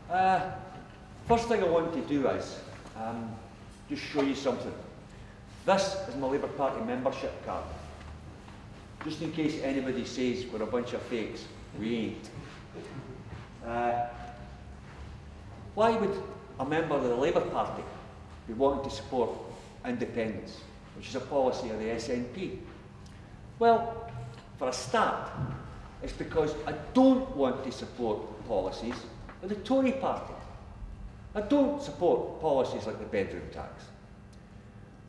First thing I want to do is just show you something. This is my Labour Party membership card. Just in case anybody says we're a bunch of fakes, we ain't. Why would a member of the Labour Party be wanting to support independence, which is a policy of the SNP? Well, for a start, it's because I don't want to support policies of the Tory party. I don't support policies like the bedroom tax.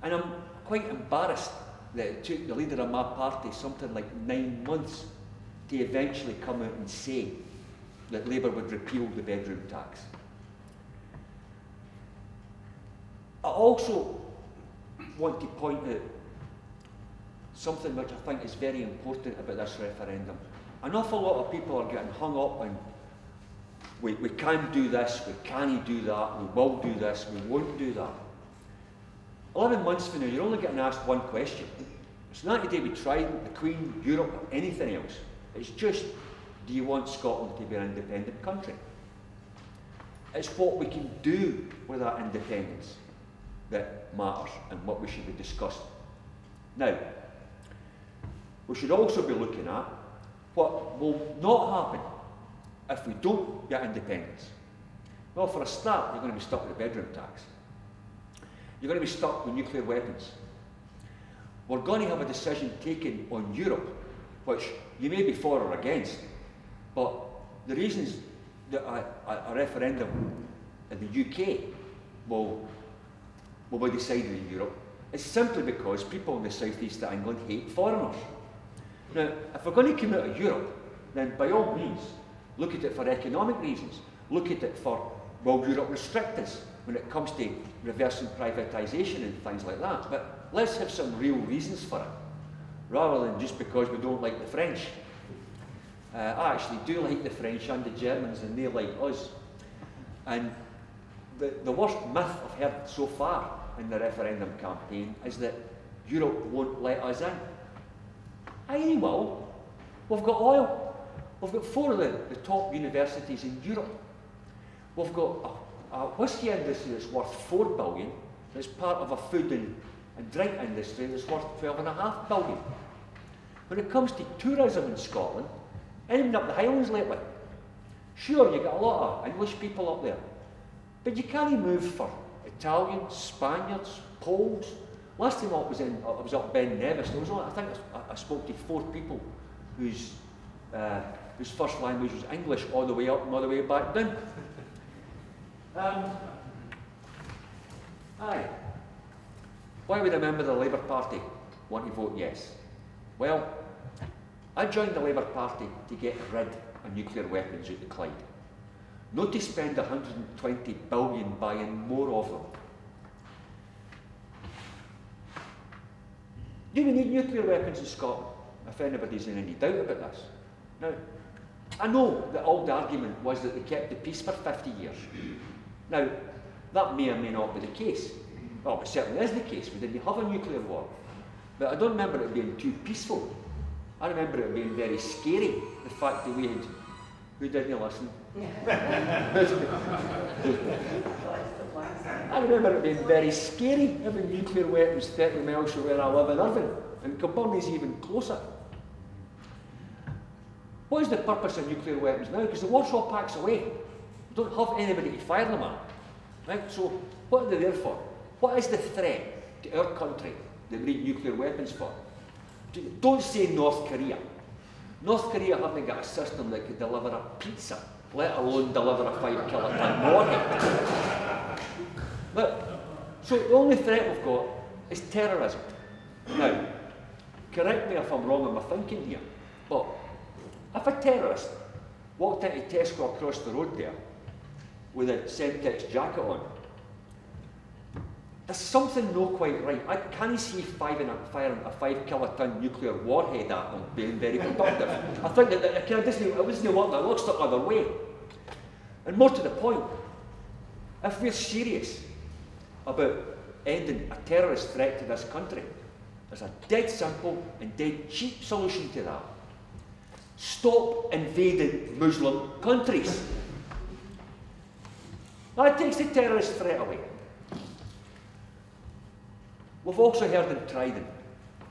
And I'm quite embarrassed that it took the leader of my party something like 9 months to eventually come out and say that Labour would repeal the bedroom tax. I also want to point out something which I think is very important about this referendum. An awful lot of people are getting hung up on we can do this, we can't do that, we will do this, we won't do that. 11 months from now, you're only getting asked one question. It's not to do with Trident, the Queen, Europe, or anything else. It's just, do you want Scotland to be an independent country? It's what we can do with our independence that matters and what we should be discussing. Now, we should also be looking at what will not happen if we don't get independence. Well, for a start, you're going to be stuck with the bedroom tax. You're going to be stuck with nuclear weapons. We're going to have a decision taken on Europe, which you may be for or against, but the reasons that a referendum in the UK will be decided in Europe is simply because people in the southeast of England hate foreigners. Now, if we're going to come out of Europe, then by all means, look at it for economic reasons. Look at it for, will Europe restrict us when it comes to reversing privatisation and things like that? But let's have some real reasons for it, rather than just because we don't like the French. I actually do like the French and the Germans, and they like us. And the worst myth I've heard so far in the referendum campaign is that Europe won't let us in. Aye, well, we've got oil. We've got 4 of the top universities in Europe. We've got a whisky industry that's worth $4 billion, that's part of a food and drink industry that's worth $12.5 billion. When it comes to tourism in Scotland, even up the Highlands lately, sure, you got a lot of English people up there, but you can't move for Italians, Spaniards, Poles. Last time I was up Ben Nevis. I think I spoke to 4 people whose first language was English all the way up and all the way back down. Aye. Why would a member of the Labour Party want to vote yes? Well, I joined the Labour Party to get rid of nuclear weapons out the Clyde. Not to spend 120 billion buying more of them. Do we need nuclear weapons in Scotland? If anybody's in any doubt about this. Now, I know the old argument was that they kept the peace for 50 years. Now, that may or may not be the case. Well, it certainly is the case. We didn't have a nuclear war. But I don't remember it being too peaceful. I remember it being very scary, the fact that we had... Who didn't listen? I remember it being very scary, having nuclear weapons 30 miles from where I live in Irvine, and Kilbirnie's even closer. What is the purpose of nuclear weapons now? Because the Warsaw Pact's away. We don't have anybody to fire them at. Right? So, what are they there for? What is the threat to our country that we need nuclear weapons for? Don't say North Korea. North Korea haven't got a system that could deliver a pizza, let alone deliver a 5-kiloton warhead. But, so the only threat we've got is terrorism. Now, correct me if I'm wrong in my thinking here, but if a terrorist walked into Tesco across the road there with a Semtex jacket on, there's something not quite right. I can't see firing a 5-kiloton nuclear warhead at them being very productive. I think that it doesn't work. It looks the other way. And more to the point, if we're serious about ending a terrorist threat to this country, there's a dead simple and dead cheap solution to that. Stop invading Muslim countries. That takes the terrorist threat away. We've also heard in Trident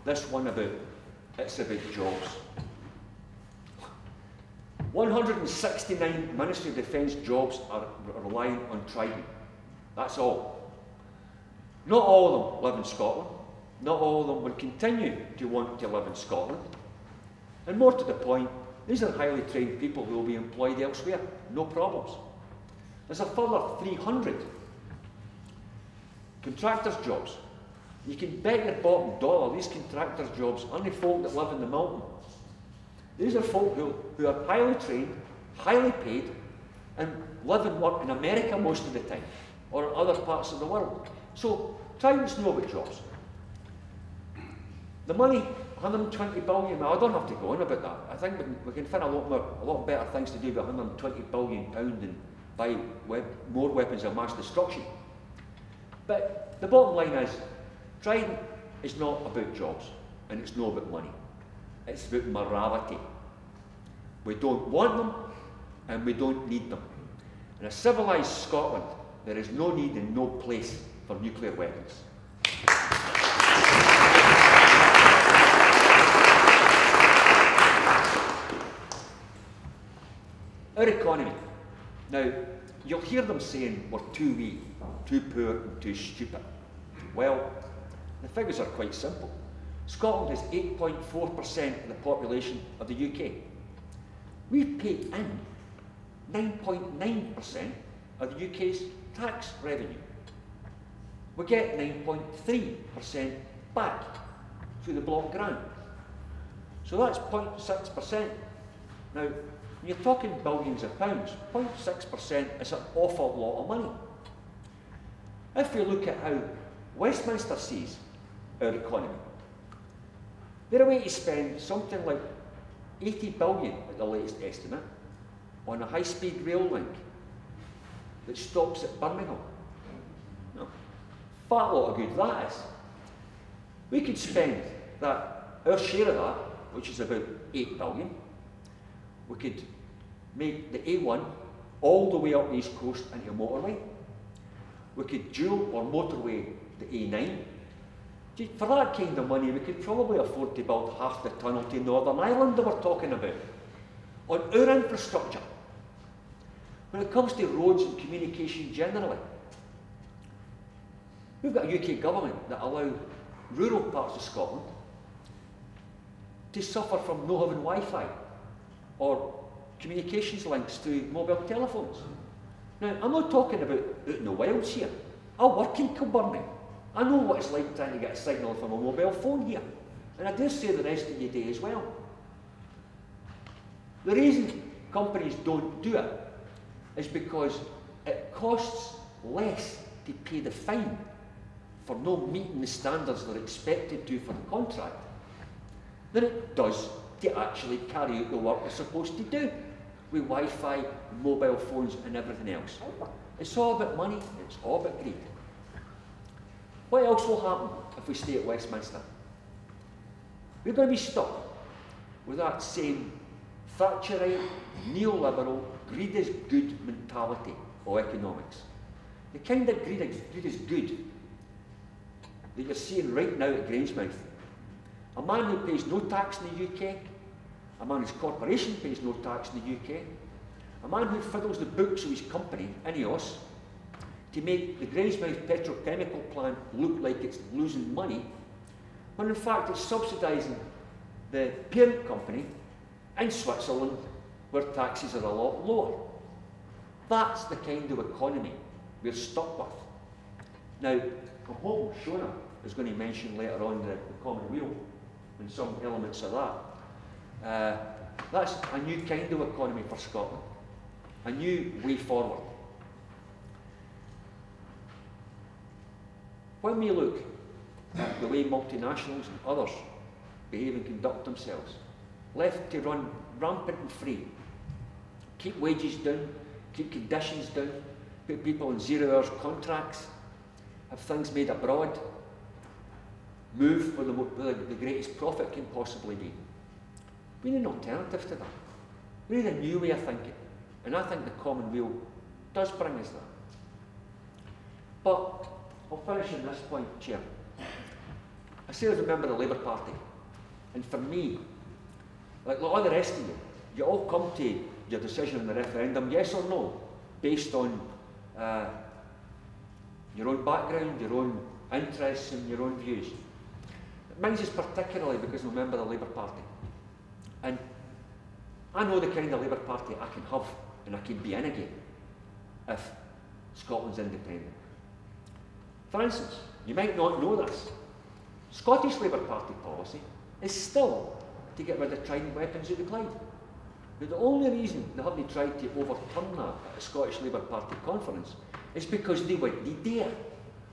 this one about, it's about jobs. 169 Ministry of Defence jobs are relying on Trident. That's all. Not all of them live in Scotland. Not all of them will continue to want to live in Scotland. And more to the point, these are highly trained people who will be employed elsewhere. No problems. There's a further 300 contractors' jobs. You can bet your bottom dollar these contractors' jobs aren't the folk that live in the mountain. These are folk who are highly trained, highly paid, and live and work in America most of the time, or in other parts of the world. So, Trident's know about jobs. The money, 120 billion, well, I don't have to go on about that. I think we can find a lot better things to do with 120 billion pound than buy more weapons of mass destruction. But the bottom line is, Trident is not about jobs, and it's not about money. It's about morality. We don't want them, and we don't need them. In a civilised Scotland, there is no need and no place for nuclear weapons. Our economy. Now, you'll hear them saying we're too weak, too poor, and too stupid. Well, the figures are quite simple. Scotland has 8.4% of the population of the UK. We pay in 9.9% of the UK's tax revenue. We get 9.3% back through the block grant. So that's 0.6%. Now, when you're talking billions of pounds, 0.6% is an awful lot of money. If we look at how Westminster sees our economy, they're away to spend something like 80 billion at the latest estimate on a high-speed rail link that stops at Birmingham. No. Fat lot of good that is. We could spend that, our share of that, which is about 8 billion. We could make the A1 all the way up the East Coast into a motorway. We could dual or motorway the A9. For that kind of money, we could probably afford to build half the tunnel to Northern Ireland that we're talking about. On our infrastructure, when it comes to roads and communication generally, we've got a UK government that allow rural parts of Scotland to suffer from no having Wi-Fi or communications links to mobile telephones. Now, I'm not talking about out in the wilds here. I work in Kilbirnie. I know what it's like trying to get a signal from a mobile phone here. And I dare say the rest of you do as well. The reason companies don't do it is because it costs less to pay the fine for not meeting the standards they're expected to for the contract than it does to actually carry out the work they're supposed to do with Wi-Fi, mobile phones and everything else. It's all about money, it's all about greed. What else will happen if we stay at Westminster? We're going to be stuck with that same Thatcherite, neoliberal, greed is good mentality of economics. The kind of greed is good that you're seeing right now at Grangemouth. A man who pays no tax in the UK, a man whose corporation pays no tax in the UK, a man who fiddles the books of his company, INEOS, to make the Grangemouth petrochemical plant look like it's losing money, when in fact it's subsidising the parent company in Switzerland, where taxes are a lot lower. That's the kind of economy we're stuck with. Now, I'm hoping Shona is going to mention later on the common wheel and some elements of that. That's a new kind of economy for Scotland, a new way forward. When we look at the way multinationals and others behave and conduct themselves, left to run rampant and free, keep wages down, keep conditions down, put people on 0 hours contracts, have things made abroad, move where the greatest profit can possibly be. We need an alternative to that. We need a new way of thinking. And I think the common wheel does bring us that. But I'll finish on this point, Chair. I say as a member of the Labour Party, and for me, like all the rest of you, you all come to your decision on the referendum, yes or no, based on your own background, your own interests and your own views. Mine is particularly because I'm a member of the Labour Party. And I know the kind of Labour Party I can have and I can be in again if Scotland's independent. For instance, you might not know this, Scottish Labour Party policy is still to get rid of trident weapons at the Clyde. Now, the only reason they haven't tried to overturn that at a Scottish Labour Party conference is because they wouldn't dare.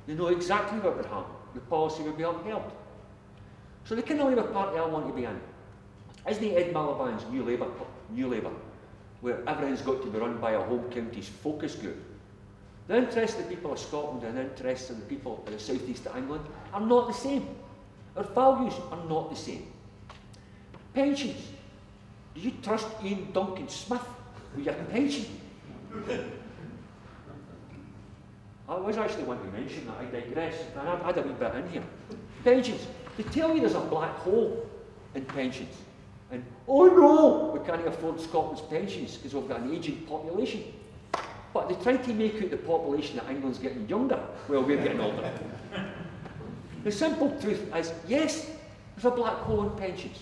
They know exactly what would happen. The policy would be upheld. So the kind of Labour Party I want to be in isn't Ed Miliband's New Labour, where everything's got to be run by a home counties focus group. The interests of the people of Scotland and the interests of the people of the South East of England are not the same. Our values are not the same. Pensions. Do you trust Ian Duncan Smith with your pension? I was actually wanting to mention that, I digress, and I've had a wee bit in here. Pensions. They tell you there's a black hole in pensions. And, oh no, we can't afford Scotland's pensions because we've got an ageing population. But they try to make out the population of England's getting younger while we're getting older. The simple truth is, yes, there's a black hole in pensions.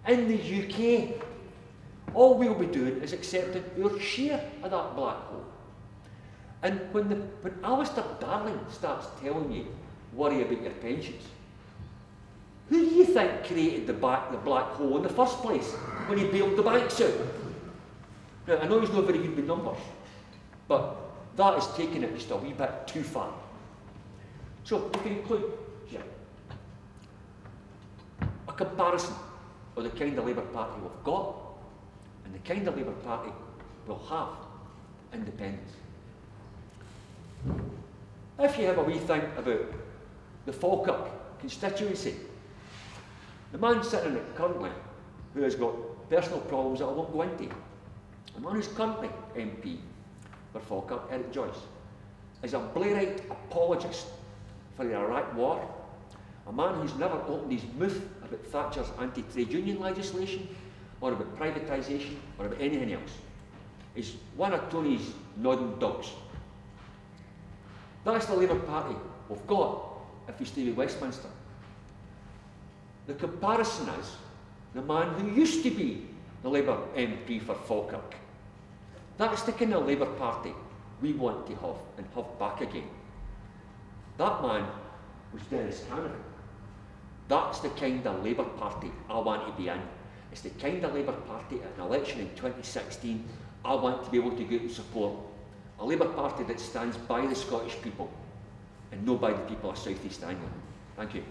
In the UK, all we'll be doing is accepting our share of that black hole. And when Alistair Darling starts telling you, worry about your pensions, who do you think created the black hole in the first place when he bailed the banks out? Now, I know he's not very good with numbers, but that is taking it just a wee bit too far. So, to conclude, yeah, a comparison of the kind of Labour Party we've got and the kind of Labour Party we'll have, independence. If you have a wee think about the Falkirk constituency, the man sitting in it currently, who has got personal problems that I won't go into, the man who's currently MP for Falkirk, Eric Joyce, is a Blairite apologist for the Iraq War, a man who's never opened his mouth about Thatcher's anti-trade union legislation, or about privatisation, or about anything else. He's one of Tony's nodding dogs. That's the Labour Party we've got if we stay with Westminster. The comparison is the man who used to be the Labour MP for Falkirk. That's the kind of Labour Party we want to have and have back again. That man was Dennis Cameron. That's the kind of Labour Party I want to be in. It's the kind of Labour Party at an election in 2016 I want to be able to go out and support. A Labour Party that stands by the Scottish people and not by the people of South East England. Thank you.